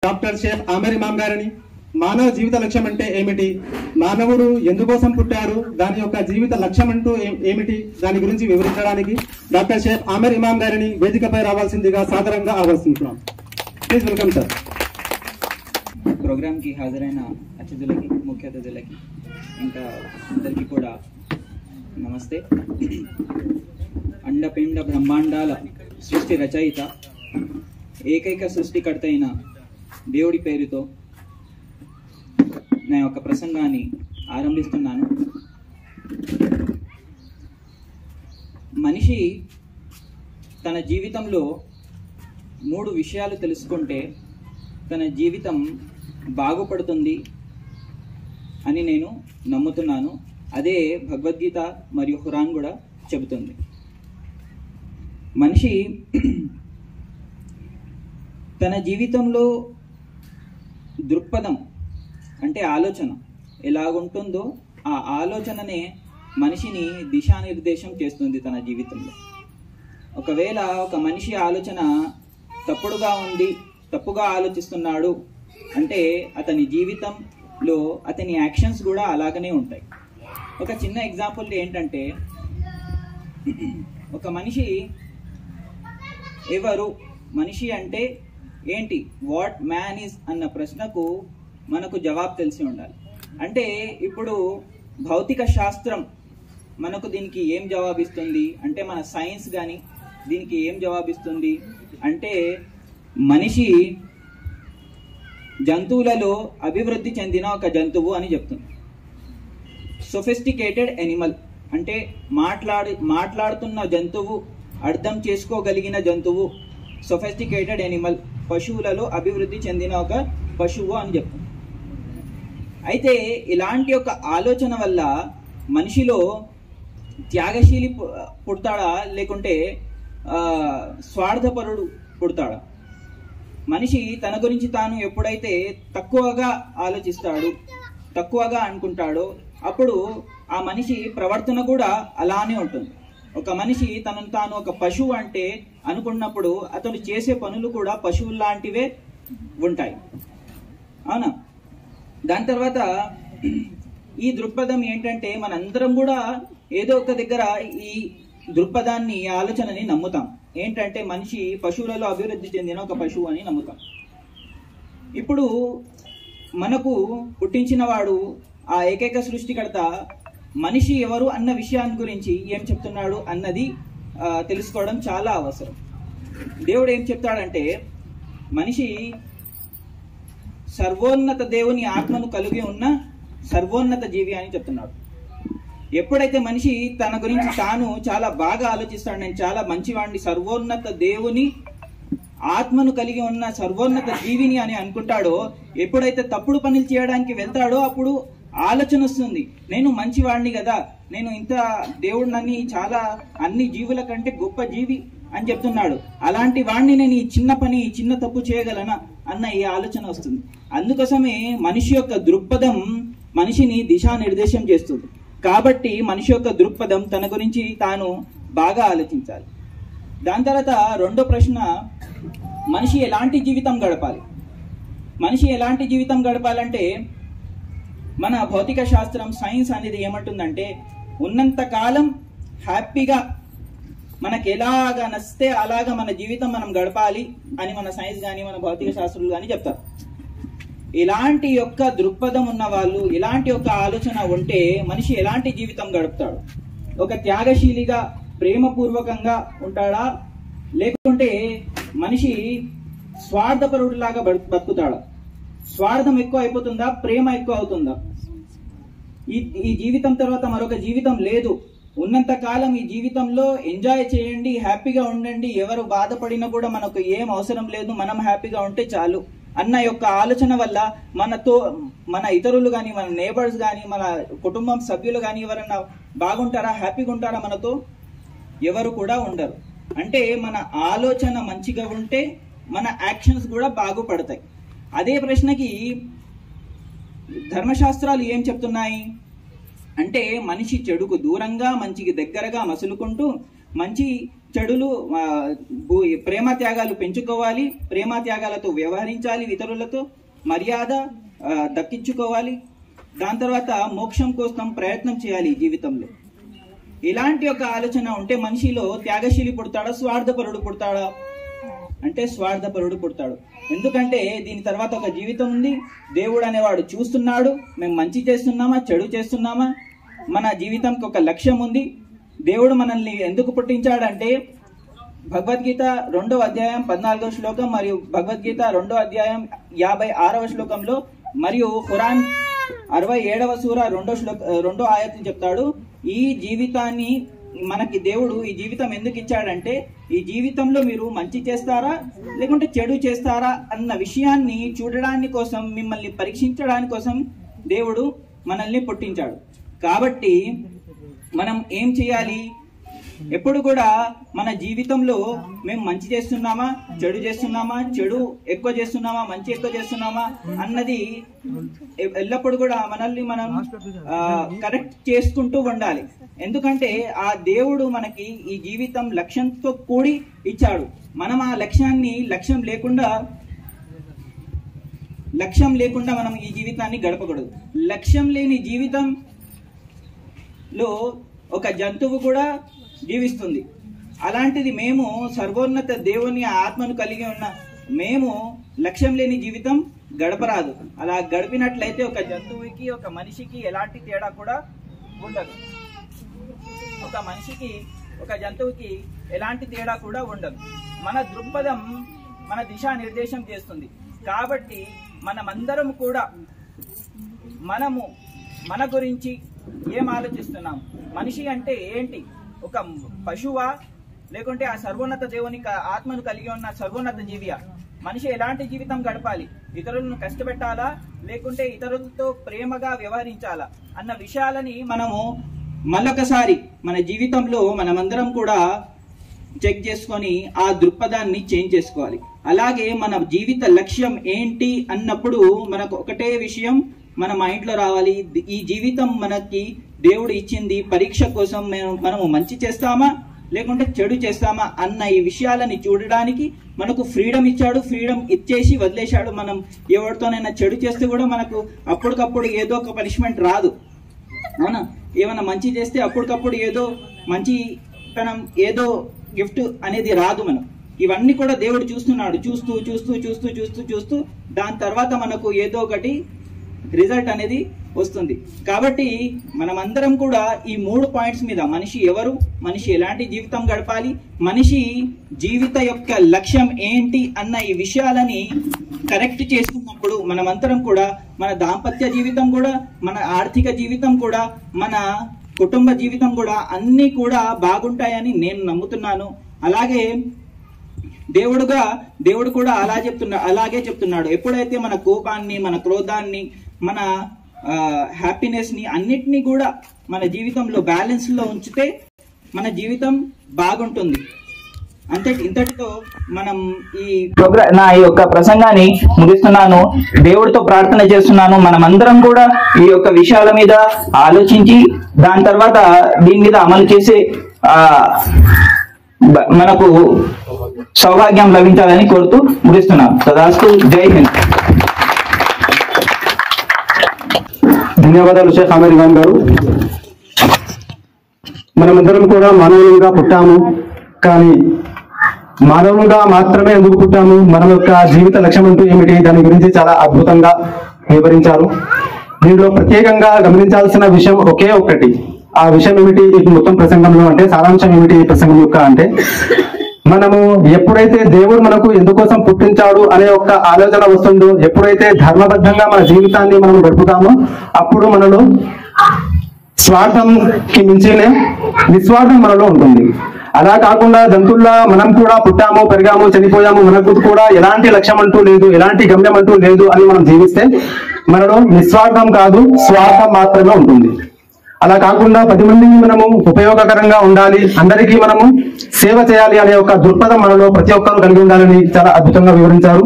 Doctor Sheikh Amir ఇమాం గారిని మానవ జీవిత లక్ష్యం అంటే ఏమిటి, మానవుడు ఎందుకోసం పుట్టాడు, దాని యొక్క జీవిత లక్ష్యం అంటూ ఏమిటి, దాని గురించి వివరించడానికి డాక్టర్ షేక్ ఆమెర్ ఇమాం గారిని వేదికపై రావాల్సిందిగా సాదరంగా ఆహ్వానిస్తున్నాం. Please welcome sir. ప్రోగ్రామ్కి హాజరైన అతిథులకి, ముఖ్య అతిథులకి, ఇంకా అందరికీ కూడా నమస్తే. అండపిండ బ్రహ్మాండాల సృష్టి రచయిత, ఏకైక సృష్టికర్త అయిన దేవుడి పేరుతో నా యొక్క ప్రసంగాన్ని ఆరంభిస్తున్నాను. మనిషి తన జీవితంలో 3 విషయాలు తెలుసుకుంటే తన జీవితం బాగుపడుతుంది అని నేను నమ్ముతున్నాను. అదే భగవద్గీత మరియు ఖురాన్ కూడా చెబుతుంది. మనిషి తన జీవితంలో దృక్పథం అంటే ఆలోచన ఎలాగుంటుందో ఆ ఆలోచననే మనిషిని దిశానిర్దేశం చేస్తుంది తన జీవితంలో. ఒకవేళ ఒక మనిషి ఆలోచన తప్పుడుగా ఉంది, తప్పుగా ఆలోచిస్తున్నాడు అంటే అతని జీవితంలో అతని యాక్షన్స్ కూడా అలాగనే ఉంటాయి. ఒక చిన్న ఎగ్జాంపుల్ ఏంటంటే, ఒక మనిషి ఎవరు, మనిషి అంటే ఏంటి, వాట్ మ్యాన్ ఈజ్ అన్న ప్రశ్నకు మనకు జవాబు తెలిసి ఉండాలి. అంటే ఇప్పుడు భౌతిక శాస్త్రం మనకు దీనికి ఏం జవాబిస్తుంది అంటే, మన సైన్స్ కానీ దీనికి ఏం జవాబిస్తుంది అంటే, మనిషి జంతువులలో అభివృద్ధి చెందిన ఒక జంతువు అని చెప్తుంది. సొఫిస్టికేటెడ్ ఎనిమల్ అంటే మాట్లాడుతున్న జంతువు, అర్థం చేసుకోగలిగిన జంతువు, సొఫిస్టికేటెడ్ ఎనిమల్, పశువులలో అభివృద్ధి చెందిన ఒక పశువు అని చెప్తుంది. అయితే ఇలాంటి ఒక ఆలోచన వల్ల మనిషిలో త్యాగశీలి పుడతాడా లేకుంటే స్వార్థపరుడు పుడతాడా? మనిషి తన గురించి తాను ఎప్పుడైతే తక్కువగా ఆలోచిస్తాడు, తక్కువగా అనుకుంటాడో అప్పుడు ఆ మనిషి ప్రవర్తన కూడా అలానే ఉంటుంది. ఒక మనిషి తనను తాను ఒక పశువు అంటే అనుకున్నప్పుడు అతను చేసే పనులు కూడా పశువుల లాంటివే ఉంటాయి. అవునా? దాని తర్వాత ఈ దృక్పథం ఏంటంటే, మనందరం కూడా ఏదో ఒక దగ్గర ఈ దృక్పథాన్ని, ఆలోచనని నమ్ముతాం. ఏంటంటే మనిషి పశువులలో అభివృద్ధి చెందిన ఒక పశువు అని నమ్ముతాం. ఇప్పుడు మనకు పుట్టించిన వాడు, ఆ ఏకైక సృష్టికర్త మనిషి ఎవరు అన్న విషయాన్ని గురించి ఏం చెప్తున్నాడు అన్నది తెలుసుకోవడం చాలా అవసరం. దేవుడు ఏం చెప్తాడంటే, మనిషి సర్వోన్నత దేవుని ఆత్మను కలిగి ఉన్న సర్వోన్నత జీవి అని చెప్తున్నాడు. ఎప్పుడైతే మనిషి తన గురించి తాను చాలా బాగా ఆలోచిస్తాడు, నేను చాలా మంచివాడిని, సర్వోన్నత దేవుని ఆత్మను కలిగి ఉన్న సర్వోన్నత జీవిని అని అనుకుంటాడో, ఎప్పుడైతే తప్పుడు పనులు చేయడానికి వెళ్తాడో అప్పుడు ఆలోచన వస్తుంది, నేను మంచివాడిని కదా, నేను ఇంత దేవుడు నన్ను చాలా అన్ని జీవుల కంటే గొప్ప జీవి అని చెప్తున్నాడు, అలాంటి వాడిని నేను ఈ చిన్న పని, ఈ చిన్న తప్పు చేయగలనా అన్న ఈ ఆలోచన వస్తుంది. అందుకోసమే మనిషి యొక్క దృక్పథం మనిషిని దిశానిర్దేశం చేస్తుంది. కాబట్టి మనిషి యొక్క దృక్పథం తన గురించి తాను బాగా ఆలోచించాలి. దాని తర్వాత రెండో ప్రశ్న, మనిషి ఎలాంటి జీవితం గడపాలి? మనిషి ఎలాంటి జీవితం గడపాలంటే, మన భౌతిక శాస్త్రం, సైన్స్ అనేది ఏమంటుందంటే, ఉన్నంత కాలం హ్యాపీగా మనకు ఎలాగా నచ్చితే అలాగా మన జీవితం మనం గడపాలి అని మన సైన్స్ కానీ మన భౌతిక శాస్త్రులు కానీ చెప్తారు. ఇలాంటి యొక్క దృక్పథం ఉన్న వాళ్ళు, ఇలాంటి యొక్క ఆలోచన ఉంటే మనిషి ఎలాంటి జీవితం గడుపుతాడు? ఒక త్యాగశీలిగా, ప్రేమపూర్వకంగా ఉంటాడా, లేకుంటే మనిషి స్వార్థపరుడిలాగా బతుకుతాడా? స్వార్థం ఎక్కువ అయిపోతుందా, ప్రేమ ఎక్కువ అవుతుందా? ఈ జీవితం తర్వాత మరొక జీవితం లేదు, ఉన్నంత కాలం ఈ జీవితంలో ఎంజాయ్ చేయండి, హ్యాపీగా ఉండండి, ఎవరు బాధపడినా కూడా మనకు ఏం అవసరం లేదు, మనం హ్యాపీగా ఉంటే చాలు అన్న యొక్క ఆలోచన వల్ల మన ఇతరులు కానీ, మన నేబర్స్ కానీ, మన కుటుంబం సభ్యులు కానీ ఎవరన్నా బాగుంటారా, హ్యాపీగా ఉంటారా? మనతో ఎవరు కూడా ఉండరు. అంటే మన ఆలోచన మంచిగా ఉంటే మన యాక్షన్స్ కూడా బాగుపడతాయి. అదే ప్రశ్నకి ధర్మశాస్త్రాలు ఏం చెప్తున్నాయి అంటే, మనిషి చెడుకు దూరంగా మంచికి దగ్గరగా మసులుకుంటూ మంచి చెడులు ప్రేమ త్యాగాలు పెంచుకోవాలి, ప్రేమ త్యాగాలతో వ్యవహరించాలి, ఇతరులతో మర్యాద దక్కించుకోవాలి. దాని తర్వాత మోక్షం కోసం ప్రయత్నం చేయాలి జీవితంలో. ఇలాంటి ఒక ఆలోచన ఉంటే మనిషిలో త్యాగశీలి పుడతాడా, స్వార్థపరుడు పుడతాడా అంటే స్వార్థపరుడు పుడతాడు. ఎందుకంటే దీని తర్వాత ఒక జీవితం ఉంది, దేవుడు అనేవాడు చూస్తున్నాడు, మేము మంచి చేస్తున్నామా చెడు చేస్తున్నామా, మన జీవితంకి ఒక లక్ష్యం ఉంది. దేవుడు మనల్ని ఎందుకు పుట్టించాడంటే భగవద్గీత 2వ అధ్యాయం 14వ శ్లోకం మరియు భగవద్గీత 2వ అధ్యాయం 56వ శ్లోకంలో మరియు ఖురాన్ 67వ సూర 2వ ఆయత్ చెప్తాడు, ఈ జీవితాన్ని మనకి దేవుడు ఈ జీవితం ఎందుకు ఇచ్చాడంటే ఈ జీవితంలో మీరు మంచి చేస్తారా లేకుంటే చెడు చేస్తారా అన్న విషయాన్ని చూడడానికి కోసం, మిమ్మల్ని పరీక్షించడానికి కోసం దేవుడు మనల్ని పుట్టించాడు. కాబట్టి మనం ఏం చేయాలి? ఎప్పుడు కూడా మన జీవితంలో మేము మంచి చేస్తున్నామా చెడు చేస్తున్నామా, చెడు ఎక్కువ చేస్తున్నామా మంచి ఎక్కువ చేస్తున్నామా అన్నది ఎల్లప్పుడు కూడా మనల్ని మనం కరెక్ట్ చేసుకుంటూ ఉండాలి. ఎందుకంటే ఆ దేవుడు మనకి ఈ జీవితం లక్ష్యంతో కూడి ఇచ్చాడు. మనం ఆ లక్ష్యాన్ని లక్ష్యం లేకుండా మనం ఈ జీవితాన్ని గడపకూడదు. లక్ష్యం లేని జీవితంలో ఒక జంతువు కూడా జీవిస్తుంది. అలాంటిది మేము సర్వోన్నత దేవుని ఆత్మను కలిగి ఉన్న మేము లక్ష్యం లేని జీవితం గడపరాదు. అలా గడిపినట్లయితే ఒక జంతువుకి ఒక మనిషికి ఎలాంటి తేడా కూడా ఉండదు. ఒక మనిషికి ఒక జంతువుకి ఎలాంటి తేడా కూడా ఉండదు. మన దృక్పథం మన దిశానిర్దేశం చేస్తుంది. కాబట్టి మనమందరం కూడా మనము మన గురించి ఏం ఆలోచిస్తున్నాం? మనిషి అంటే ఏంటి? ఒక పశువా లేకుంటే ఆ సర్వోన్నత దేవుని ఆత్మను కలిగి ఉన్న సర్వోన్నత జీవియా? మనిషి ఎలాంటి జీవితం గడపాలి? ఇతరులను కష్టపెట్టాలా లేకుంటే ఇతరులతో ప్రేమగా వ్యవహరించాలా అన్న విషయాలని మనము మళ్ళొకసారి మన జీవితంలో మనమందరం కూడా చెక్ చేసుకొని ఆ దృక్పథాన్ని చేంజ్ చేసుకోవాలి. అలాగే మన జీవిత లక్ష్యం ఏంటి అన్నప్పుడు మనకు ఒకటే విషయం మన మైండ్లో రావాలి. ఈ జీవితం మనకి దేవుడు ఇచ్చింది పరీక్ష కోసం. మనము మంచి చేస్తామా లేకుంటే చెడు చేస్తామా అన్న ఈ విషయాలని చూడడానికి మనకు ఫ్రీడమ్ ఇచ్చాడు. ఫ్రీడమ్ ఇచ్చేసి వదిలేశాడు. మనం ఎవరితోనైనా చెడు చేస్తే కూడా మనకు అప్పటికప్పుడు ఏదో ఒక పనిష్మెంట్ రాదు, అవునా? ఏమైనా మంచి చేస్తే అప్పటికప్పుడు ఏదో మంచితనం ఏదో గిఫ్ట్ అనేది రాదు. మనం ఇవన్నీ కూడా దేవుడు చూస్తున్నాడు. చూస్తూ చూస్తూ చూస్తూ చూస్తూ చూస్తూ దాని తర్వాత మనకు ఏదో ఒకటి రిజల్ట్ అనేది వస్తుంది. కాబట్టి మనమందరం కూడా ఈ 3 పాయింట్స్ మీద మనిషి ఎవరు, మనిషి ఎలాంటి జీవితం గడపాలి, మనిషి జీవిత యొక్క లక్ష్యం ఏంటి అన్న ఈ విషయాలని కరెక్ట్ చేసుకున్నప్పుడు మనమందరం కూడా మన దాంపత్య జీవితం కూడా, మన ఆర్థిక జీవితం కూడా, మన కుటుంబ జీవితం కూడా అన్నీ కూడా బాగుంటాయని నేను నమ్ముతున్నాను. అలాగే దేవుడు కూడా అలాగే చెప్తున్నాడు. ఎప్పుడైతే మన కోపాన్ని, మన క్రోధాన్ని, మన హ్యాపీనెస్ ని అన్నిటినీ కూడా మన జీవితంలో బ్యాలెన్స్ లో ఉంచితే మన జీవితం బాగుంటుంది. ఇంతటితో మనం నా యొక్క ప్రసంగాన్ని ముగిస్తున్నాను. దేవుడితో ప్రార్థన చేస్తున్నాను. మనమందరం కూడా ఈ యొక్క విషయాల మీద ఆలోచించి దాని తర్వాత దీని మీద అమలు చేసే మనకు సౌభాగ్యం లభించాలని కోరుతూ ముగిస్తున్నాను. తదాస్తు. జై హింద్. ధన్యవాదాలు షేక్ ఆమెర్ ఇమామ్ గారు. మనమందరం కూడా మానవులుగా పుట్టాము, కానీ మానవులుగా మాత్రమే ఎందుకు పుట్టాము, మన యొక్క జీవిత లక్ష్యం అంటూ ఏమిటి, దాని గురించి చాలా అద్భుతంగా వివరించారు. దీనిలో ప్రత్యేకంగా గమనించాల్సిన విషయం ఒకే ఒక్కటి. ఆ విషయం ఏమిటి ఈ మొత్తం ప్రసంగంలో అంటే, సారాంశం ఏమిటి ఈ ప్రసంగం యొక్క అంటే, మనము ఎప్పుడైతే దేవుడు మనకు ఎందుకోసం పుట్టించాడు అనే ఒక ఆలోచన వస్తుందో, ఎప్పుడైతే ధర్మబద్ధంగా మన జీవితాన్ని మనం గడుపుతామో అప్పుడు మనలో స్వార్థంకి మించిన నిస్వార్థం మనలో ఉంటుంది. అలా కాకుండా జంతువుల్లా మనం కూడా పుట్టాము, పెరిగాము, చనిపోయాము, మనకు కూడా ఎలాంటి లక్ష్యం అంటూ లేదు, ఎలాంటి గమ్యం అంటూ లేదు అని మనం జీవిస్తే మనలో నిస్వార్థం కాదు స్వార్థం మాత్రమే ఉంటుంది. అలా కాకుండా 10 మందికి మనము ఉపయోగకరంగా ఉండాలి, అందరికీ మనము సేవ చేయాలి అనే ఒక దృక్పథం మనలో ప్రతి ఒక్కరూ కలిగి ఉండాలని చాలా అద్భుతంగా వివరించారు.